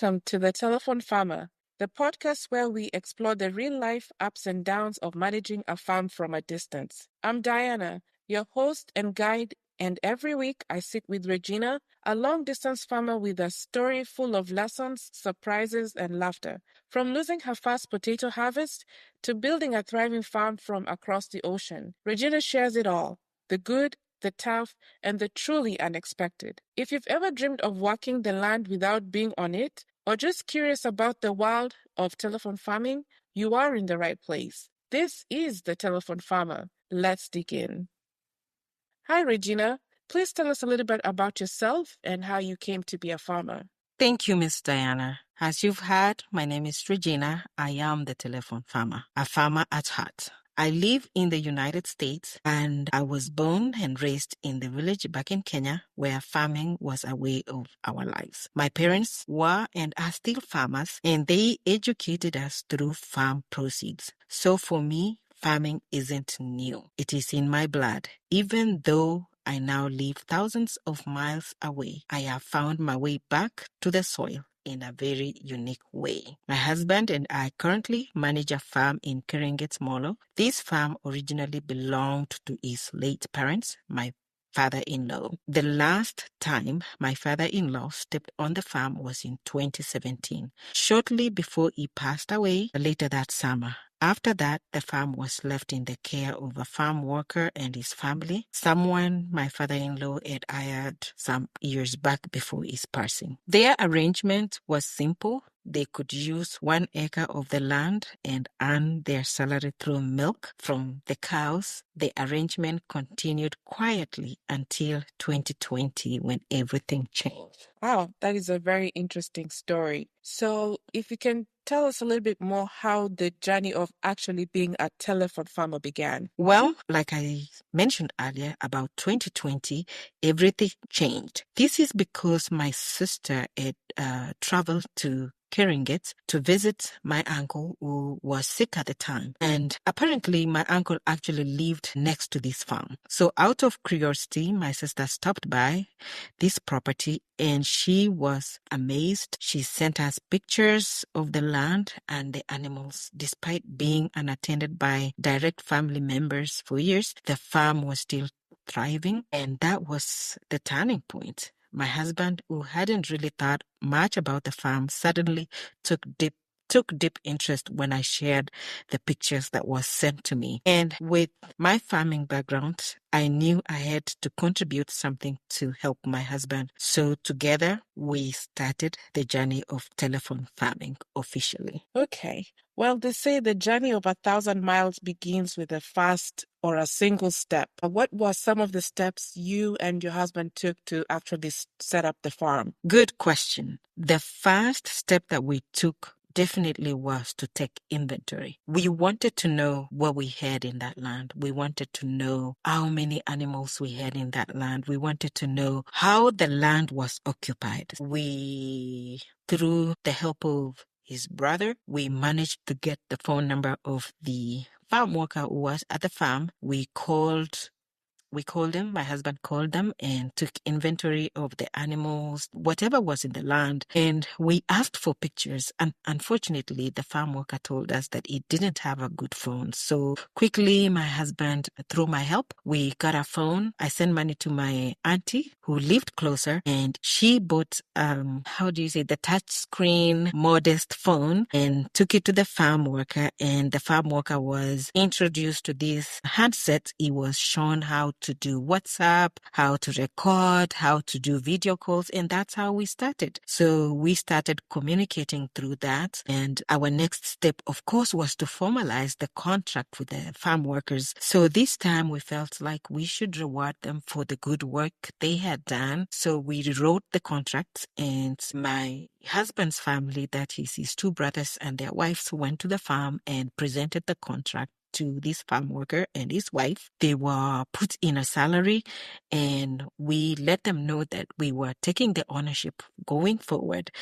Welcome to The Telephone Farmer, the podcast where we explore the real life ups and downs of managing a farm from a distance. I'm Diana, your host and guide, and every week I sit with Regina, a long distance farmer with a story full of lessons, surprises, and laughter. From losing her first potato harvest to building a thriving farm from across the ocean, Regina shares it all, the good, the tough, and the truly unexpected. If you've ever dreamed of walking the land without being on it, or just curious about the world of telephone farming, you are in the right place. This is the Telephone Farmer. Let's dig in. Hi, Regina. Please tell us a little bit about yourself and how you came to be a farmer. Thank you, Miss Diana. As you've heard, my name is Regina. I am the telephone farmer, a farmer at heart. I live in the United States and I was born and raised in the village back in Kenya where farming was a way of our lives. My parents were and are still farmers and they educated us through farm proceeds. So for me, farming isn't new. It is in my blood. Even though I now live thousands of miles away, I have found my way back to the soil in a very unique way. My husband and I currently manage a farm in Keringet Molo. This farm originally belonged to his late parents, my father-in-law. The last time my father-in-law stepped on the farm was in 2017, shortly before he passed away later that summer. After that, the farm was left in the care of a farm worker and his family, someone my father-in-law had hired some years back before his passing. Their arrangement was simple. They could use 1 acre of the land and earn their salary through milk from the cows. The arrangement continued quietly until 2020 when everything changed. Wow, that is a very interesting story. So, if you can tell us a little bit more how the journey of actually being a telephone farmer began. Well, like I mentioned earlier, about 2020, everything changed. This is because my sister had traveled to Keringet to visit my uncle who was sick at the time. And apparently my uncle actually lived next to this farm. So out of curiosity, my sister stopped by this property and she was amazed. She sent us pictures of the land and the animals. Despite being unattended by direct family members for years, the farm was still thriving, and that was the turning point. My husband, who hadn't really thought much about the farm, suddenly took deep interest when I shared the pictures that was sent to me. And with my farming background, I knew I had to contribute something to help my husband. So together we started the journey of telephone farming officially. Okay. Well, they say the journey of 1,000 miles begins with a first or a single step. What were some of the steps you and your husband took to actually set up the farm? Good question. The first step that we took definitely was to take inventory. We wanted to know what we had in that land. We wanted to know how many animals we had in that land. We wanted to know how the land was occupied. We, through the help of his brother, we managed to get the phone number of the farm worker who was at the farm. We called them, my husband called them and took inventory of the animals, whatever was in the land. And we asked for pictures. And unfortunately, the farm worker told us that he didn't have a good phone. So quickly, my husband, through my help, we got a phone. I sent money to my auntie who lived closer and she bought, the touch screen modest phone and took it to the farm worker. And the farm worker was introduced to this handset. He was shown how to do WhatsApp, how to record, how to do video calls, and that's how we started. So we started communicating through that, and our next step, of course, was to formalize the contract with the farm workers. So this time we felt like we should reward them for the good work they had done. So we wrote the contract, and my husband's family, that is his 2 brothers and their wives, went to the farm and presented the contract to this farm worker and his wife. They were put in a salary and we let them know that we were taking the ownership going forward.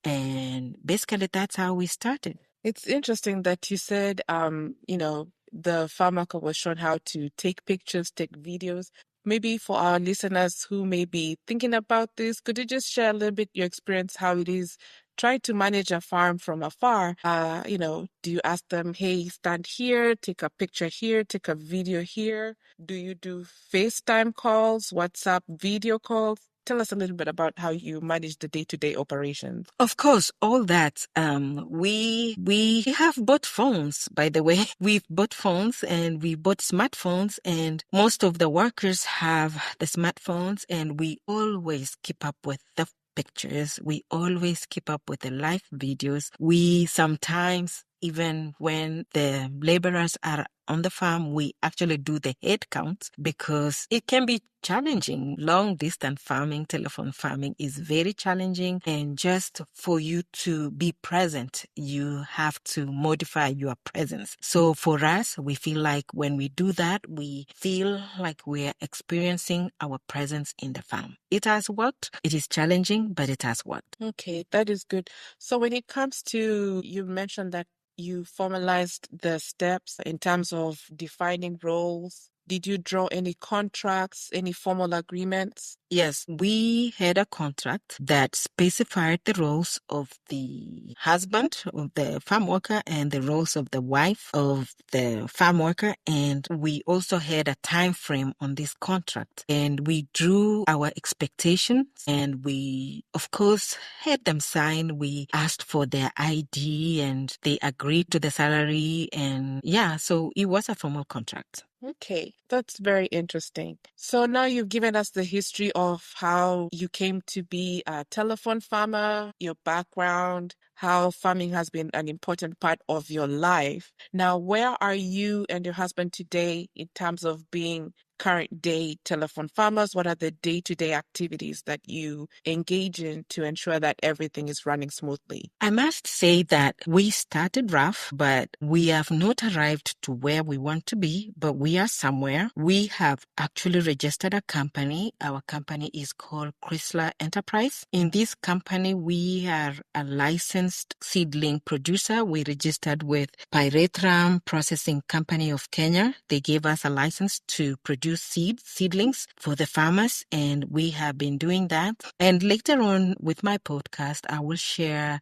And basically that's how we started. It's interesting that you said, the farm worker was shown how to take pictures, take videos. Maybe for our listeners who may be thinking about this, could you just share a little bit your experience, how it is try to manage a farm from afar, do you ask them, hey, stand here, take a picture here, take a video here? Do you do FaceTime calls, WhatsApp video calls? Tell us a little bit about how you manage the day-to-day operations. Of course, all that. We have both phones, by the way. We've bought phones and we bought smartphones, and most of the workers have the smartphones, and we always keep up with the pictures. We always keep up with the live videos. We sometimes, even when the laborers are on the farm, we actually do the head count because it can be challenging. Long distance farming, telephone farming is very challenging. And just for you to be present, you have to modify your presence. So for us, we feel like when we do that, we feel like we're experiencing our presence in the farm. It has worked. It is challenging, but it has worked. Okay, that is good. So when it comes to, you mentioned that you formalized the steps in terms of defining roles. Did you draw any contracts, any formal agreements? Yes, we had a contract that specified the roles of the husband of the farm worker and the roles of the wife of the farm worker. And we also had a time frame on this contract. And we drew our expectations and we, of course, had them sign. We asked for their ID and they agreed to the salary. And yeah, so it was a formal contract. Okay, that's very interesting. So now you've given us the history of how you came to be a telephone farmer, your background, how farming has been an important part of your life. Now, where are you and your husband today in terms of being current day telephone farmers? What are the day-to-day activities that you engage in to ensure that everything is running smoothly? I must say that we started rough, but we have not arrived to where we want to be, but we are somewhere. We have actually registered a company. Our company is called Chrysler Enterprise. In this company, we are a licensed seedling producer. We registered with Pyretram Processing Company of Kenya. They gave us a license to produce seedlings for the farmers, and we have been doing that. And later on with my podcast, I will share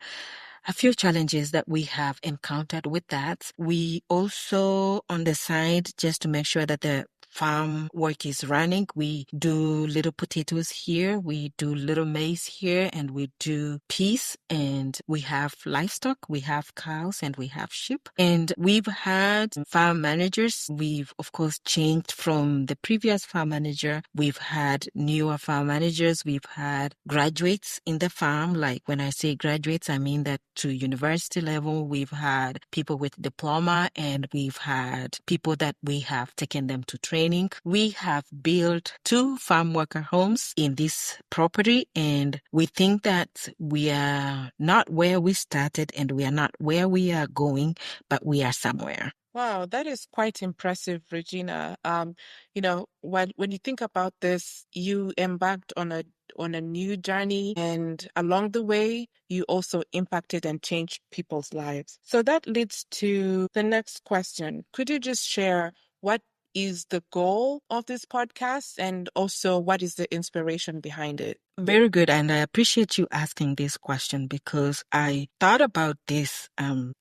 a few challenges that we have encountered with that. We also, on the side, just to make sure that the farm work is running, we do little potatoes here, we do little maize here, and we do peas, and we have livestock, we have cows, and we have sheep. And we've had farm managers. We've, of course, changed from the previous farm manager. We've had newer farm managers. We've had graduates in the farm. Like when I say graduates, I mean that to university level. We've had people with diploma, and we've had people that we have taken them to training. We have built 2 farm worker homes in this property, and we think that we are not where we started and we are not where we are going, but we are somewhere. Wow, that is quite impressive, Regina. When you think about this, you embarked on a new journey, and along the way, you also impacted and changed people's lives. So that leads to the next question. Could you just share what is the goal of this podcast, and also what is the inspiration behind it? Very good. And I appreciate you asking this question because I thought about these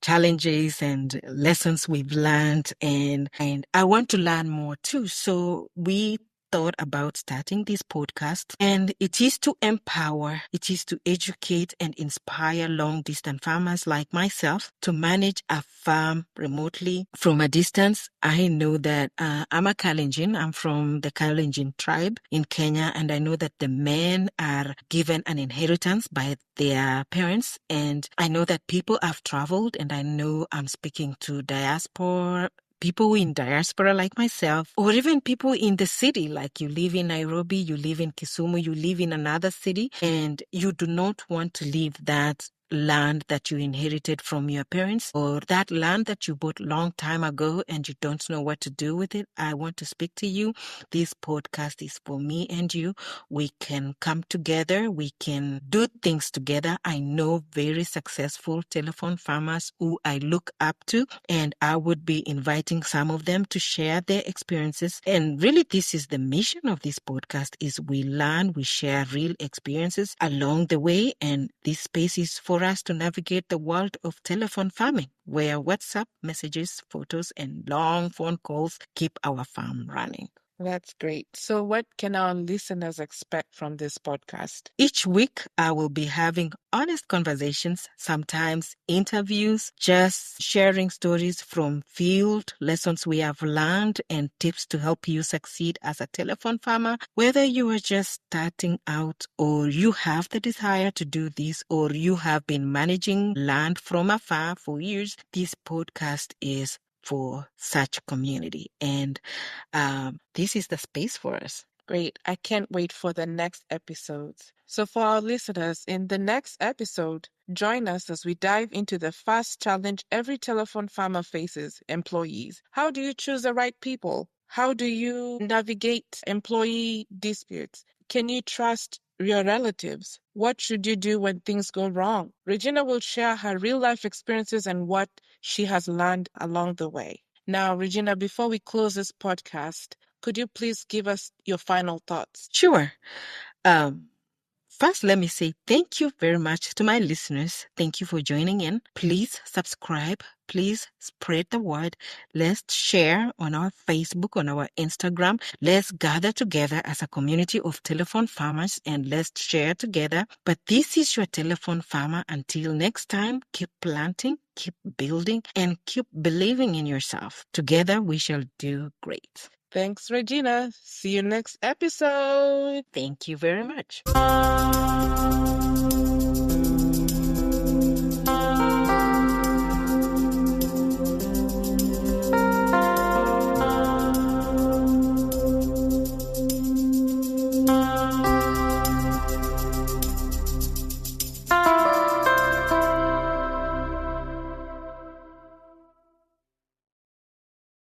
challenges and lessons we've learned, and I want to learn more too. So we thought about starting this podcast, and it is to empower, it is to educate and inspire long distance farmers like myself to manage a farm remotely from a distance. I know that I'm a Kalenjin. I'm from the Kalenjin tribe in Kenya, and I know that the men are given an inheritance by their parents, and I know that people have traveled, and I know I'm speaking to people in diaspora like myself, or even people in the city, like you live in Nairobi, you live in Kisumu, you live in another city, and you do not want to leave that land that you inherited from your parents, or that land that you bought long time ago and you don't know what to do with it. I want to speak to you. This podcast is for me and you. We can come together. We can do things together. I know very successful telephone farmers who I look up to, and I would be inviting some of them to share their experiences. And really, this is the mission of this podcast: is we learn, we share real experiences along the way, and this space is for for us to navigate the world of telephone farming, where WhatsApp messages, photos, and long phone calls keep our farm running. That's great. So, what can our listeners expect from this podcast? Each week, I will be having honest conversations, sometimes interviews, just sharing stories from field, lessons we have learned, and tips to help you succeed as a telephone farmer. Whether you are just starting out, or you have the desire to do this, or you have been managing land from afar for years, this podcast is for such community. And this is the space for us. Great. I can't wait for the next episodes. So, for our listeners, in the next episode, join us as we dive into the first challenge every telephone farmer faces: employees. How do you choose the right people? How do you navigate employee disputes? Can you trust your relatives? What should you do when things go wrong? Regina will share her real life experiences and what she has learned along the way. Now, Regina, before we close this podcast, could you please give us your final thoughts? Sure. First, let me say thank you very much to my listeners. Thank you for joining in. Please subscribe. Please spread the word. Let's share on our Facebook, on our Instagram. Let's gather together as a community of telephone farmers and let's share together. But this is your telephone farmer. Until next time, keep planting, keep building, and keep believing in yourself. Together, we shall do great. Thanks, Regina. See you next episode. Thank you very much.